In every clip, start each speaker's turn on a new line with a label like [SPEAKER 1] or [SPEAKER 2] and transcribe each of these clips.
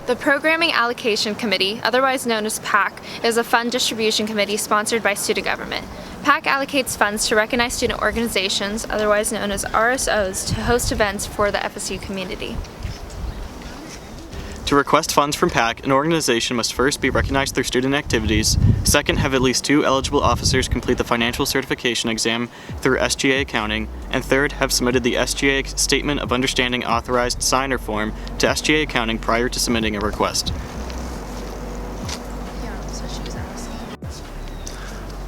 [SPEAKER 1] The Programming Allocation Committee, otherwise known as PAC, is a fund distribution committee sponsored by student government. PAC allocates funds to recognized student organizations, otherwise known as RSOs, to host events for the FSU community.
[SPEAKER 2] To request funds from PAC, an organization must first be recognized through student activities, second, have at least 2 eligible officers complete the financial certification exam through SGA accounting, and third, have submitted the SGA Statement of Understanding Authorized Signer form to SGA accounting prior to submitting a request.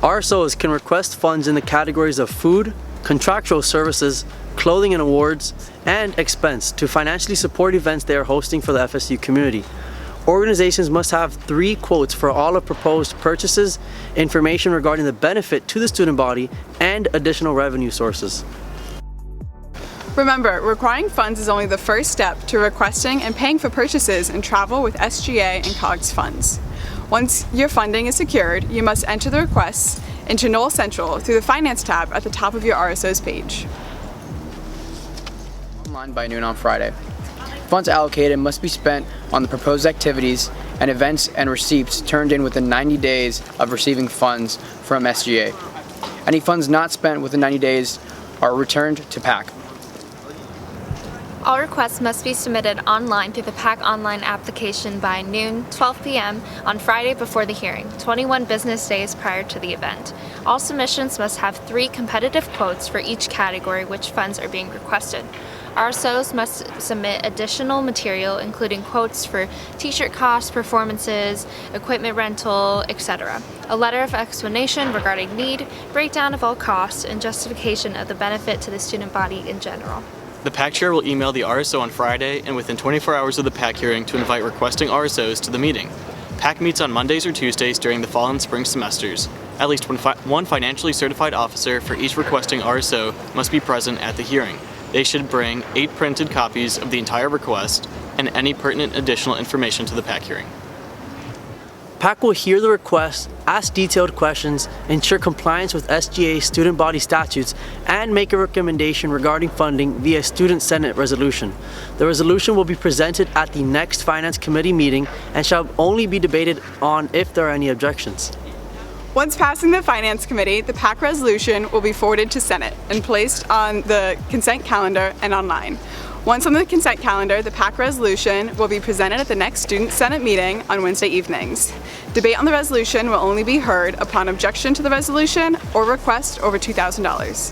[SPEAKER 3] RSOs can request funds in the categories of food, contractual services, clothing and awards, and expense to financially support events they are hosting for the FSU community. Organizations must have 3 quotes for all of proposed purchases, information regarding the benefit to the student body, and additional revenue sources.
[SPEAKER 4] Remember, requiring funds is only the first step to requesting and paying for purchases and travel with SGA and COGS funds. Once your funding is secured, you must enter the requests into Knoll Central through the Finance tab at the top of your RSO's page.
[SPEAKER 5] Online by noon on Friday. Funds allocated must be spent on the proposed activities and events and receipts turned in within 90 days of receiving funds from SGA. Any funds not spent within 90 days are returned to PAC.
[SPEAKER 1] All requests must be submitted online through the PAC online application by noon, 12 p.m. on Friday before the hearing, 21 business days prior to the event. All submissions must have 3 competitive quotes for each category which funds are being requested. RSOs must submit additional material including quotes for t-shirt costs, performances, equipment rental, etc. A letter of explanation regarding need, breakdown of all costs, and justification of the benefit to the student body in general.
[SPEAKER 2] The PAC chair will email the RSO on Friday and within 24 hours of the PAC hearing to invite requesting RSOs to the meeting. PAC meets on Mondays or Tuesdays during the fall and spring semesters. At least one financially certified officer for each requesting RSO must be present at the hearing. They should bring 8 printed copies of the entire request and any pertinent additional information to the PAC hearing.
[SPEAKER 3] PAC will hear the request, ask detailed questions, ensure compliance with SGA student body statutes, and make a recommendation regarding funding via Student Senate resolution. The resolution will be presented at the next Finance Committee meeting and shall only be debated on if there are any objections.
[SPEAKER 4] Once passing the Finance Committee, the PAC resolution will be forwarded to Senate and placed on the consent calendar and online. Once on the consent calendar, the PAC resolution will be presented at the next Student Senate meeting on Wednesday evenings. Debate on the resolution will only be heard upon objection to the resolution or request over $2,000.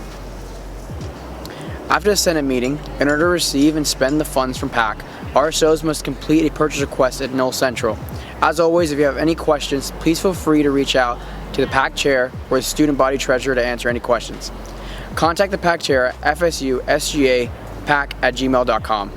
[SPEAKER 5] After the Senate meeting, in order to receive and spend the funds from PAC, RSOs must complete a purchase request at Knoll Central. As always, if you have any questions, please feel free to reach out to the PAC chair or the student body treasurer to answer any questions. Contact the PAC chair at FSU SGA PAC@gmail.com.